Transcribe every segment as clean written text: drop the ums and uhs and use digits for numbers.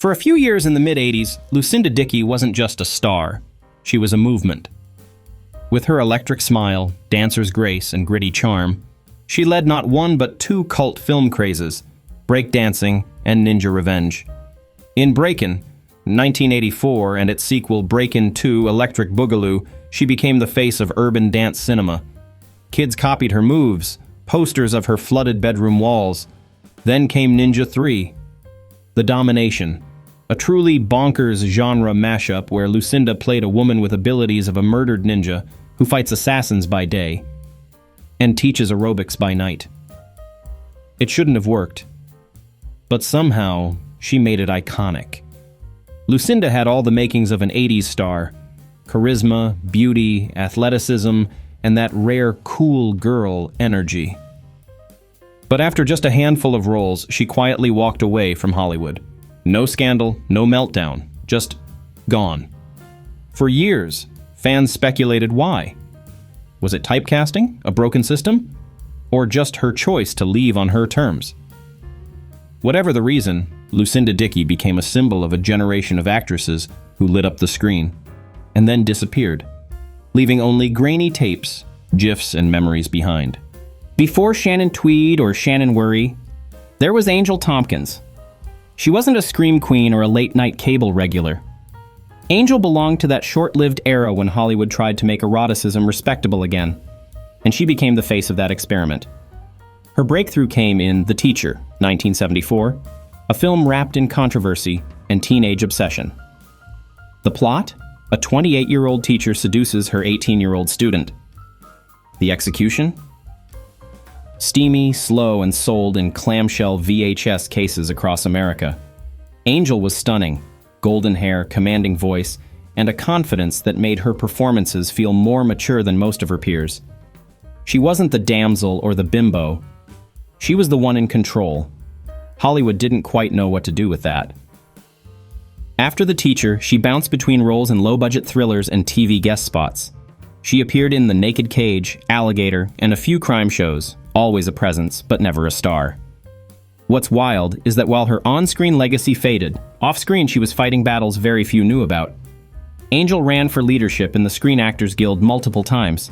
For a few years in the mid-'80s, Lucinda Dickey wasn't just a star. She was a movement. With her electric smile, dancer's grace, and gritty charm, she led not one but two cult film crazes, breakdancing and ninja revenge. In Breakin', 1984, and its sequel Breakin' 2 Electric Boogaloo, she became the face of urban dance cinema. Kids copied her moves, posters of her flooded bedroom walls. Then came Ninja 3, The Domination, a truly bonkers genre mashup where Lucinda played a woman with abilities of a murdered ninja who fights assassins by day and teaches aerobics by night. It shouldn't have worked, but somehow she made it iconic. Lucinda had all the makings of an 80s star: charisma, beauty, athleticism, and that rare cool girl energy. But after just a handful of roles, she quietly walked away from Hollywood. No scandal, no meltdown, just gone. For years, fans speculated why. Was it typecasting, a broken system, or just her choice to leave on her terms? Whatever the reason, Lucinda Dickey became a symbol of a generation of actresses who lit up the screen and then disappeared, leaving only grainy tapes, gifs, and memories behind. Before Shannon Tweed or Shannon Worry, there was Angel Tompkins. She wasn't a scream queen or a late-night cable regular. Angel belonged to that short-lived era when Hollywood tried to make eroticism respectable again, and she became the face of that experiment. Her breakthrough came in The Teacher, 1974, a film wrapped in controversy and teenage obsession. The plot? A 28-year-old teacher seduces her 18-year-old student. The execution? Steamy, slow, and sold in clamshell VHS cases across America. Angel was stunning, golden hair, commanding voice, and a confidence that made her performances feel more mature than most of her peers. She wasn't the damsel or the bimbo. She was the one in control. Hollywood didn't quite know what to do with that. After The Teacher, she bounced between roles in low-budget thrillers and TV guest spots. She appeared in The Naked Cage, Alligator, and a few crime shows, always a presence, but never a star. What's wild is that while her on-screen legacy faded, off-screen she was fighting battles very few knew about. Angel ran for leadership in the Screen Actors Guild multiple times.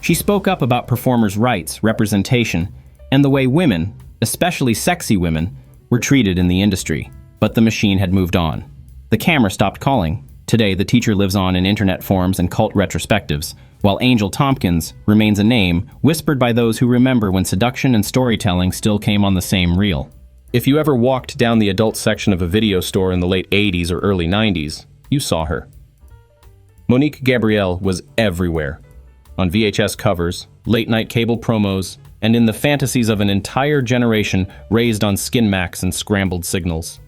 She spoke up about performers' rights, representation, and the way women, especially sexy women, were treated in the industry. But the machine had moved on. The camera stopped calling. Today, The Teacher lives on in internet forums and cult retrospectives, while Angel Tompkins remains a name whispered by those who remember when seduction and storytelling still came on the same reel. If you ever walked down the adult section of a video store in the late 80s or early 90s, you saw her. Monique Gabrielle was everywhere. On VHS covers, late-night cable promos, and in the fantasies of an entire generation raised on Skin Max and scrambled signals.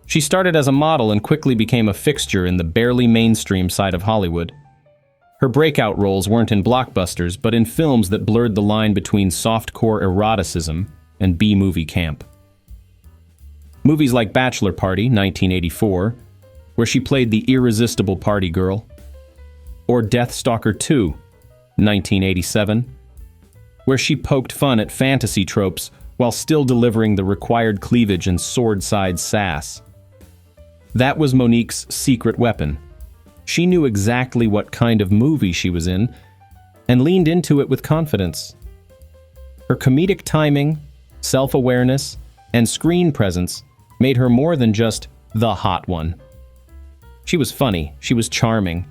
She started as a model and quickly became a fixture in the barely mainstream side of Hollywood. Her breakout roles weren't in blockbusters, but in films that blurred the line between softcore eroticism and B-movie camp. Movies like Bachelor Party, 1984, where she played the irresistible party girl, or Death Stalker 2, 1987, where she poked fun at fantasy tropes while still delivering the required cleavage and sword-side sass. That was Monique's secret weapon. She knew exactly what kind of movie she was in and leaned into it with confidence. Her comedic timing, self-awareness, and screen presence made her more than just the hot one. She was funny, she was charming.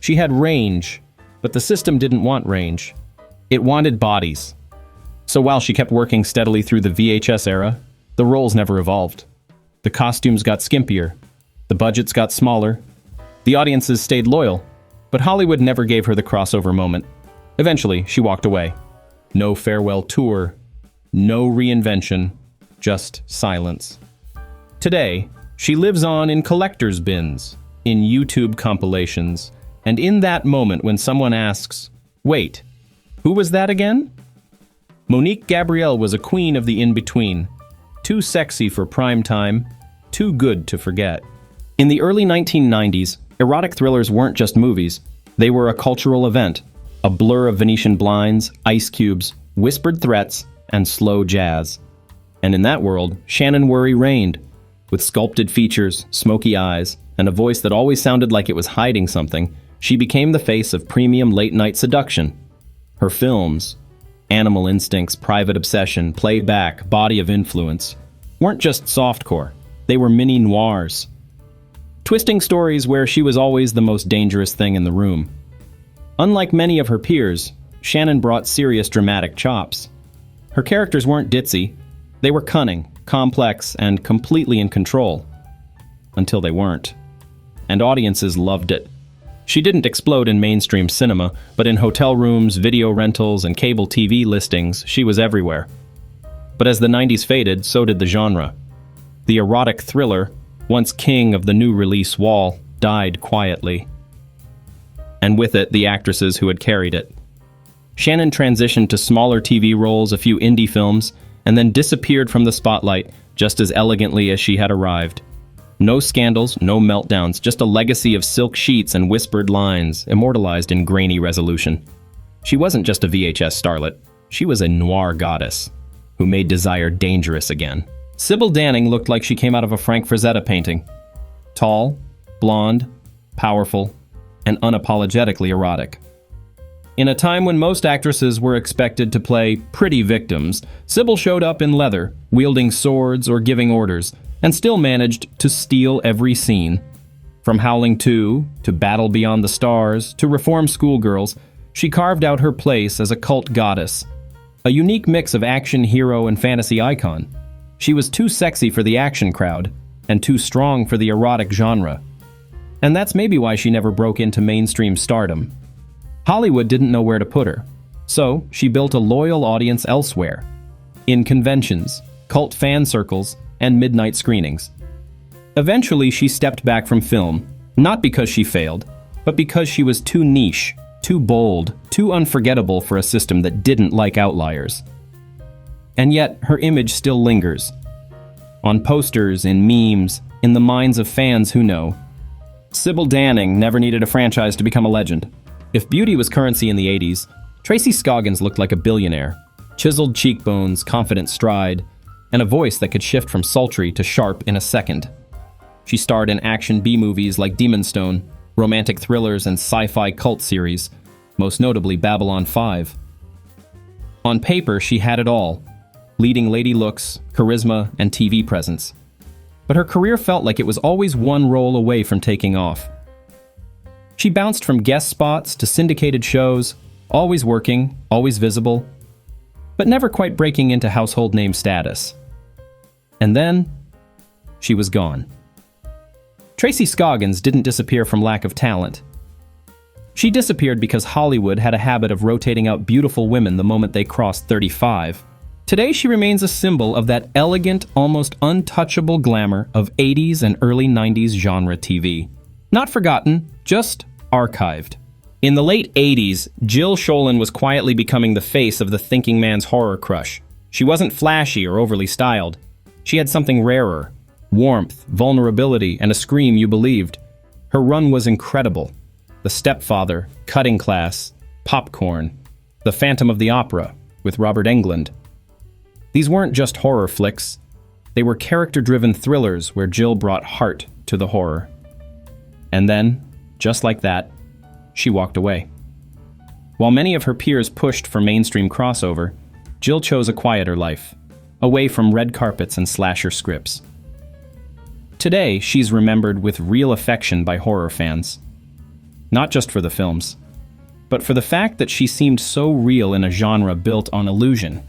She had range, but the system didn't want range. It wanted bodies. So while she kept working steadily through the VHS era, the roles never evolved. The costumes got skimpier, the budgets got smaller, the audiences stayed loyal, but Hollywood never gave her the crossover moment. Eventually, she walked away. No farewell tour, no reinvention, just silence. Today, she lives on in collector's bins, in YouTube compilations, and in that moment when someone asks, "Wait, who was that again?" Monique Gabrielle was a queen of the in-between, too sexy for prime time, too good to forget. In the early 1990s, erotic thrillers weren't just movies. They were a cultural event, a blur of Venetian blinds, ice cubes, whispered threats, and slow jazz. And in that world, Shannon Worry reigned. With sculpted features, smoky eyes, and a voice that always sounded like it was hiding something, she became the face of premium late-night seduction. Her films, Animal Instincts, Private Obsession, Playback, Body of Influence, weren't just softcore, they were mini noirs. Twisting stories where she was always the most dangerous thing in the room. Unlike many of her peers, Shannon brought serious dramatic chops. Her characters weren't ditzy, they were cunning, complex, and completely in control. Until they weren't. And audiences loved it. She didn't explode in mainstream cinema, but in hotel rooms, video rentals, and cable TV listings, she was everywhere. But as the 90s faded, so did the genre. The erotic thriller, once king of the new release wall, died quietly. And with it, the actresses who had carried it. Shannon transitioned to smaller TV roles, a few indie films, and then disappeared from the spotlight just as elegantly as she had arrived. No scandals, no meltdowns, just a legacy of silk sheets and whispered lines, immortalized in grainy resolution. She wasn't just a VHS starlet, she was a noir goddess, who made desire dangerous again. Sybil Danning looked like she came out of a Frank Frazetta painting. Tall, blonde, powerful, and unapologetically erotic. In a time when most actresses were expected to play pretty victims, Sybil showed up in leather, wielding swords or giving orders, and still managed to steal every scene. From Howling 2, to Battle Beyond the Stars, to Reform Schoolgirls, she carved out her place as a cult goddess. A unique mix of action hero and fantasy icon. She was too sexy for the action crowd, and too strong for the erotic genre. And that's maybe why she never broke into mainstream stardom. Hollywood didn't know where to put her, so she built a loyal audience elsewhere. In conventions, cult fan circles, and midnight screenings. Eventually, she stepped back from film, not because she failed, but because she was too niche, too bold, too unforgettable for a system that didn't like outliers. And yet, her image still lingers. On posters, in memes, in the minds of fans who know. Sybil Danning never needed a franchise to become a legend. If beauty was currency in the 80s, Tracy Scoggins looked like a billionaire. Chiseled cheekbones, confident stride, and a voice that could shift from sultry to sharp in a second. She starred in action B-movies like Demon Stone, romantic thrillers, and sci-fi cult series, most notably Babylon 5. On paper, she had it all. Leading lady looks, charisma, and TV presence. But her career felt like it was always one role away from taking off. She bounced from guest spots to syndicated shows, always working, always visible, but never quite breaking into household name status. And then, she was gone. Tracy Scoggins didn't disappear from lack of talent. She disappeared because Hollywood had a habit of rotating out beautiful women the moment they crossed 35. Today, she remains a symbol of that elegant, almost untouchable glamour of 80s and early 90s genre TV. Not forgotten, just archived. In the late 80s, Jill Schoelen was quietly becoming the face of the thinking man's horror crush. She wasn't flashy or overly styled. She had something rarer, warmth, vulnerability, and a scream you believed. Her run was incredible. The Stepfather, Cutting Class, Popcorn, The Phantom of the Opera, with Robert Englund. These weren't just horror flicks. They were character-driven thrillers where Jill brought heart to the horror. And then, just like that, she walked away. While many of her peers pushed for mainstream crossover, Jill chose a quieter life, away from red carpets and slasher scripts. Today, she's remembered with real affection by horror fans. Not just for the films, but for the fact that she seemed so real in a genre built on illusion.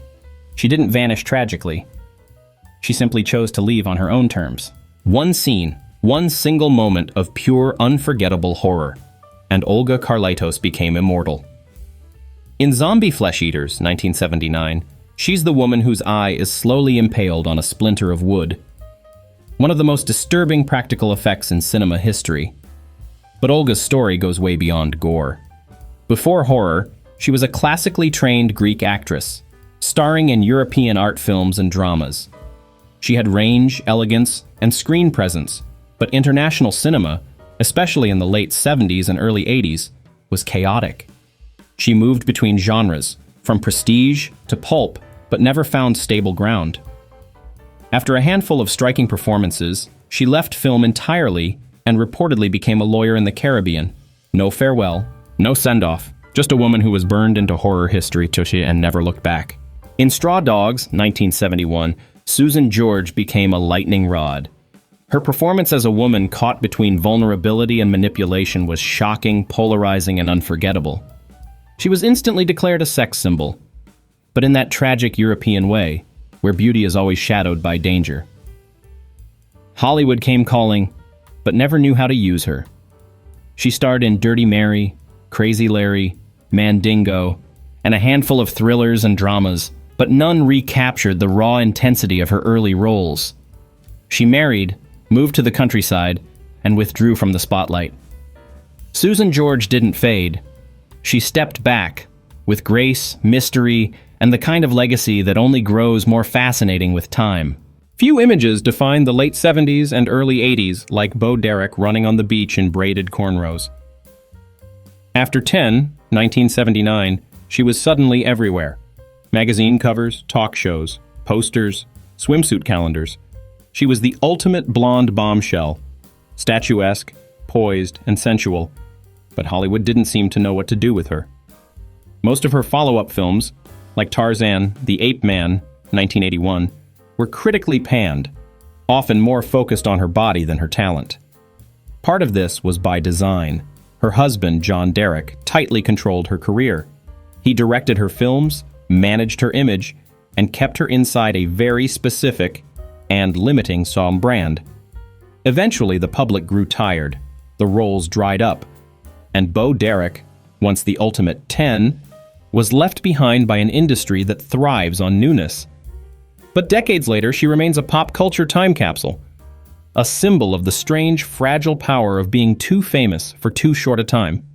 She didn't vanish tragically. She simply chose to leave on her own terms. One scene, one single moment of pure, unforgettable horror, and Olga Carlitos became immortal. In Zombie Flesh Eaters, 1979, she's the woman whose eye is slowly impaled on a splinter of wood. One of the most disturbing practical effects in cinema history. But Olga's story goes way beyond gore. Before horror, she was a classically trained Greek actress, starring in European art films and dramas. She had range, elegance, and screen presence, but international cinema, especially in the late 70s and early 80s, was chaotic. She moved between genres, from prestige to pulp, but never found stable ground. After a handful of striking performances, She left film entirely and reportedly became a lawyer in the Caribbean. No farewell, no send-off, just a woman who was burned into horror history and never looked back. In Straw Dogs, 1971, Susan George became a lightning rod. Her performance as a woman caught between vulnerability and manipulation was shocking, polarizing, and unforgettable. She was instantly declared a sex symbol, but in that tragic European way, where beauty is always shadowed by danger. Hollywood came calling, but never knew how to use her. She starred in Dirty Mary, Crazy Larry, Mandingo, and a handful of thrillers and dramas, but none recaptured the raw intensity of her early roles. She married, moved to the countryside, and withdrew from the spotlight. Susan George didn't fade. She stepped back, with grace, mystery, and the kind of legacy that only grows more fascinating with time. Few images define the late 70s and early 80s like Bo Derek running on the beach in braided cornrows. After 1979, she was suddenly everywhere. Magazine covers, talk shows, posters, swimsuit calendars. She was the ultimate blonde bombshell, statuesque, poised, and sensual, but Hollywood didn't seem to know what to do with her. Most of her follow-up films, like Tarzan, The Ape Man, 1981, were critically panned, often more focused on her body than her talent. Part of this was by design. Her husband, John Derek, tightly controlled her career. He directed her films, managed her image, and kept her inside a very specific and limiting song brand. Eventually, the public grew tired, the roles dried up, and Bo Derek, once the ultimate 10, was left behind by an industry that thrives on newness. But decades later, she remains a pop culture time capsule, a symbol of the strange, fragile power of being too famous for too short a time.